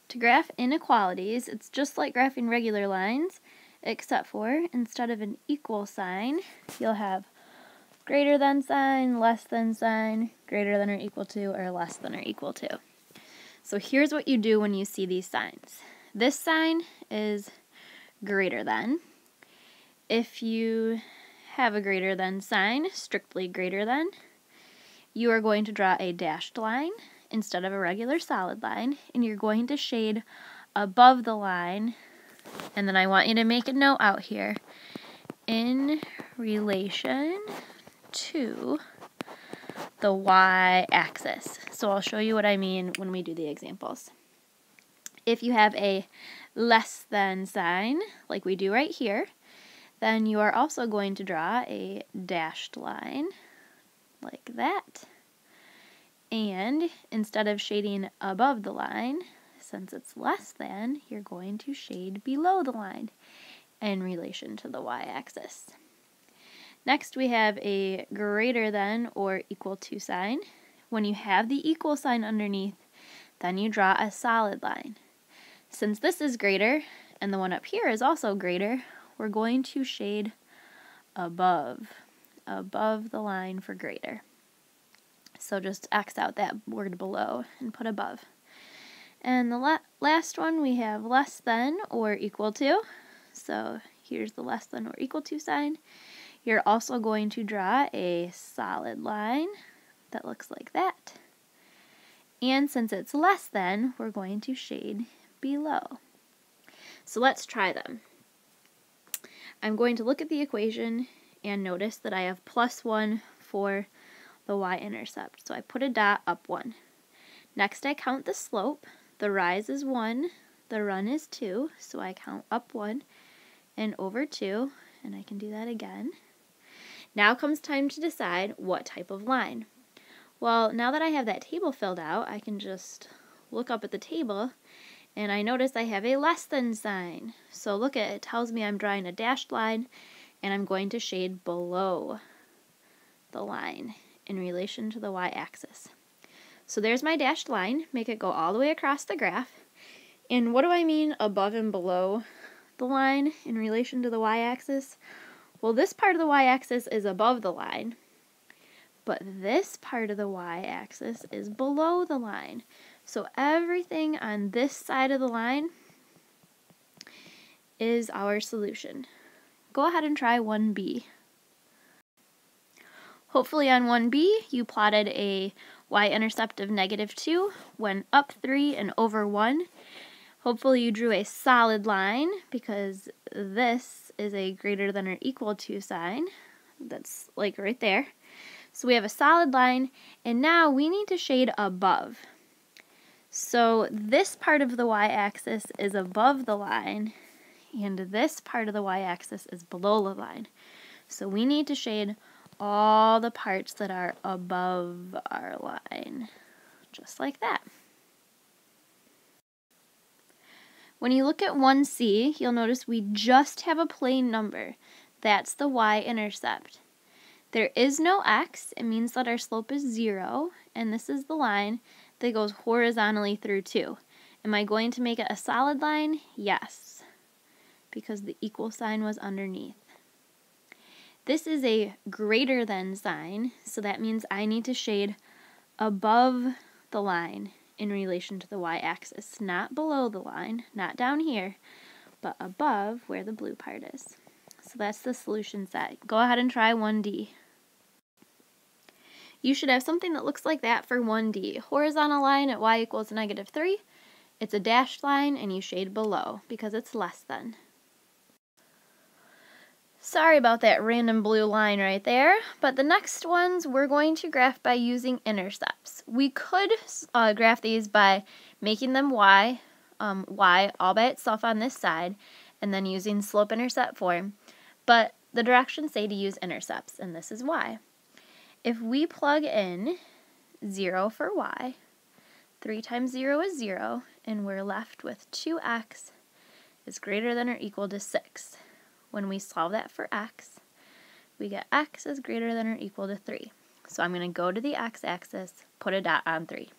To graph inequalities, it's just like graphing regular lines, except for instead of an equal sign, you'll have greater than sign, less than sign, greater than or equal to, or less than or equal to. So here's what you do when you see these signs. This sign is greater than. If you have a greater than sign, strictly greater than, you are going to draw a dashed line instead of a regular solid line, and you're going to shade above the line, and then I want you to make a note out here, in relation to the y-axis. So I'll show you what I mean when we do the examples. If you have a less than sign, like we do right here, then you are also going to draw a dashed line, like that. And instead of shading above the line, since it's less than, you're going to shade below the line in relation to the y-axis. Next, we have a greater than or equal to sign. When you have the equal sign underneath, then you draw a solid line. Since this is greater, and the one up here is also greater, we're going to shade above the line for greater. So just X out that word below and put above. And the last one, we have less than or equal to. So here's the less than or equal to sign. You're also going to draw a solid line that looks like that. And since it's less than, we're going to shade below. So let's try them. I'm going to look at the equation and notice that I have +1 for the y-intercept. So I put a dot up 1. Next I count the slope. The rise is 1, the run is 2, so I count up 1 and over 2, and I can do that again. Now comes time to decide what type of line. Well, now that I have that table filled out, I can just look up at the table, and I notice I have a less than sign. So look at it, tells me I'm drawing a dashed line, and I'm going to shade below the line in relation to the y-axis. So there's my dashed line, make it go all the way across the graph. And what do I mean above and below the line in relation to the y-axis? Well, this part of the y-axis is above the line, but this part of the y-axis is below the line. So everything on this side of the line is our solution. Go ahead and try 1b. Hopefully on 1b you plotted a y-intercept of -2, went up 3 and over 1. Hopefully you drew a solid line because this is a greater than or equal to sign. That's like right there. So we have a solid line, and now we need to shade above. So this part of the y-axis is above the line, and this part of the y-axis is below the line. So we need to shade all the parts that are above our line, just like that. When you look at 1c, you'll notice we just have a plain number. That's the y-intercept. There is no x, it means that our slope is 0, and this is the line that goes horizontally through 2. Am I going to make it a solid line? Yes, because the equal sign was underneath. This is a greater than sign, so that means I need to shade above the line in relation to the y-axis, not below the line, not down here, but above where the blue part is. So that's the solution set. Go ahead and try 1D. You should have something that looks like that for 1D. Horizontal line at y equals -3. It's a dashed line, and you shade below because it's less than. Sorry about that random blue line right there, but the next ones we're going to graph by using intercepts. We could graph these by making them y all by itself on this side, and then using slope-intercept form, but the directions say to use intercepts, and this is y. If we plug in 0 for y, 3 times 0 is 0, and we're left with 2x is greater than or equal to 6. When we solve that for x, we get x is greater than or equal to 3. So I'm going to go to the x-axis, put a dot on 3.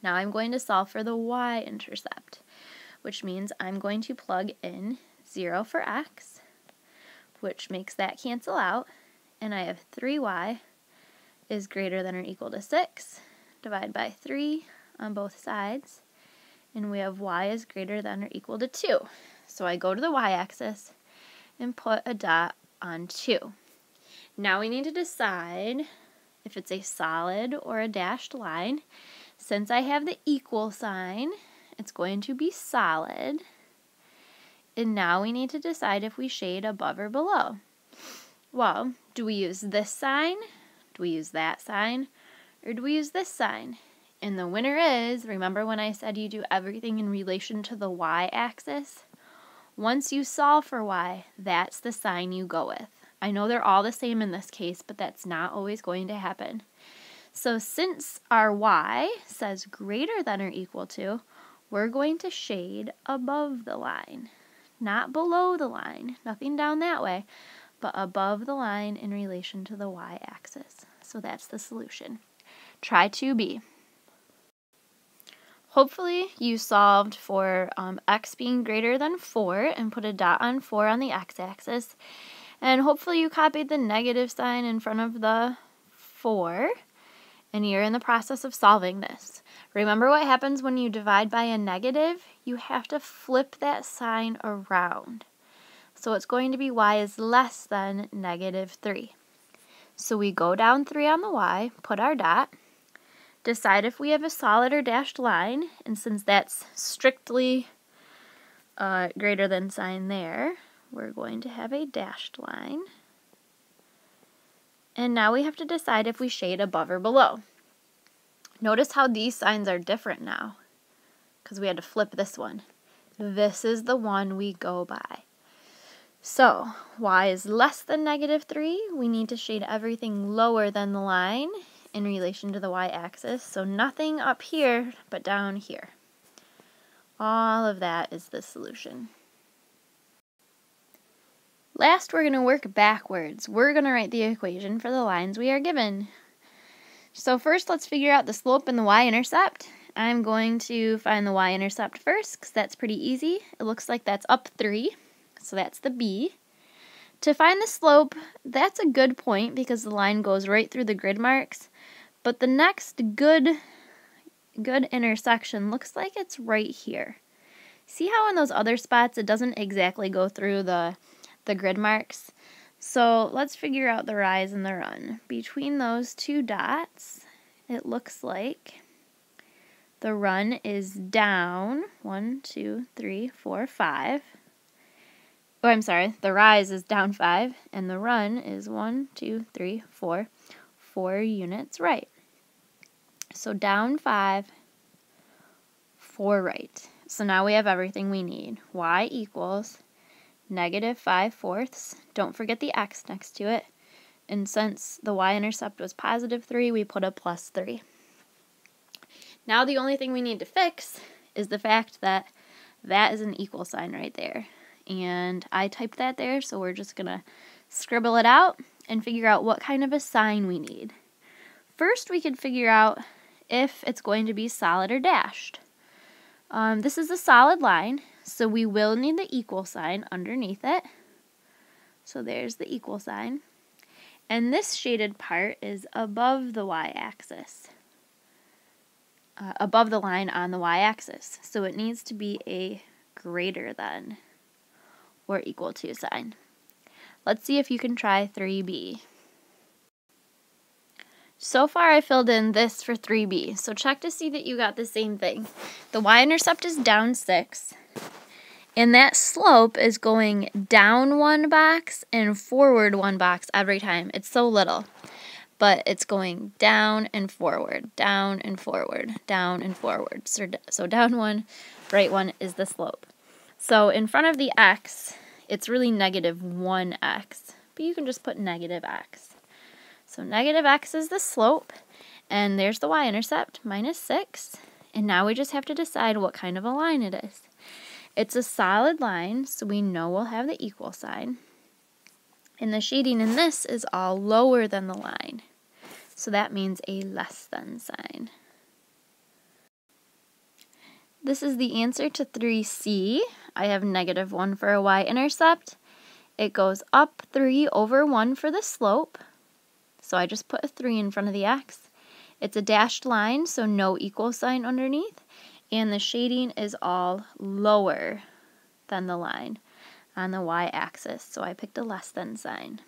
Now I'm going to solve for the y-intercept, which means I'm going to plug in 0 for x, which makes that cancel out, and I have 3y is greater than or equal to 6, divide by 3 on both sides, and we have y is greater than or equal to 2. So I go to the y-axis and put a dot on 2. Now we need to decide if it's a solid or a dashed line. Since I have the equal sign, it's going to be solid. And now we need to decide if we shade above or below. Well, do we use this sign? Do we use that sign? Or do we use this sign? And the winner is, remember when I said you do everything in relation to the y-axis? Once you solve for y, that's the sign you go with. I know they're all the same in this case, but that's not always going to happen. So since our y says greater than or equal to, we're going to shade above the line. Not below the line, nothing down that way, but above the line in relation to the y-axis. So that's the solution. Try 2b. Hopefully you solved for x being greater than 4 and put a dot on 4 on the x-axis. And hopefully you copied the negative sign in front of the 4 and you're in the process of solving this. Remember what happens when you divide by a negative? You have to flip that sign around. So it's going to be y is less than negative 3. So we go down 3 on the y, put our dot, decide if we have a solid or dashed line, and since that's strictly greater than sign there, we're going to have a dashed line. And now we have to decide if we shade above or below. Notice how these signs are different now, because we had to flip this one. This is the one we go by. So, y is less than negative 3. We need to shade everything lower than the line in relation to the y-axis. So nothing up here, but down here. All of that is the solution. Last, we're going to work backwards. We're going to write the equation for the lines we are given. So first, let's figure out the slope and the y-intercept. I'm going to find the y-intercept first, because that's pretty easy. It looks like that's up 3, so that's the b. To find the slope, that's a good point, because the line goes right through the grid marks. But the next good intersection looks like it's right here. See how in those other spots it doesn't exactly go through the grid marks? So let's figure out the rise and the run. Between those two dots, it looks like the run is down 1, 2, 3, 4, 5. Oh, I'm sorry, the rise is down 5, and the run is 1, 2, 3, 4, 4 units right. So down 5, 4 right. So now we have everything we need. Y equals negative 5/4. Don't forget the x next to it. And since the y-intercept was positive 3, we put a plus 3. Now the only thing we need to fix is the fact that that is an equal sign right there. And I typed that there, so we're just going to scribble it out and figure out what kind of a sign we need. First, we could figure out if it's going to be solid or dashed. This is a solid line, so we will need the equal sign underneath it. So there's the equal sign. And this shaded part is above the y-axis, above the line on the y-axis. So it needs to be a greater than or equal to sign. Let's see if you can try 3b. So far I filled in this for 3b, so check to see that you got the same thing. The y-intercept is down 6, and that slope is going down 1 box and forward 1 box every time. It's so little, but it's going down and forward, down and forward, down and forward. So down 1, right 1 is the slope. So in front of the x, it's really negative 1x, but you can just put negative x. So negative x is the slope, and there's the y-intercept, minus 6. And now we just have to decide what kind of a line it is. It's a solid line, so we know we'll have the equal sign. And the shading in this is all lower than the line. So that means a less than sign. This is the answer to 3C. I have -1 for a y-intercept. It goes up 3 over 1 for the slope. So I just put a 3 in front of the x. It's a dashed line, so no equal sign underneath. And the shading is all lower than the line on the y-axis. So I picked a less than sign.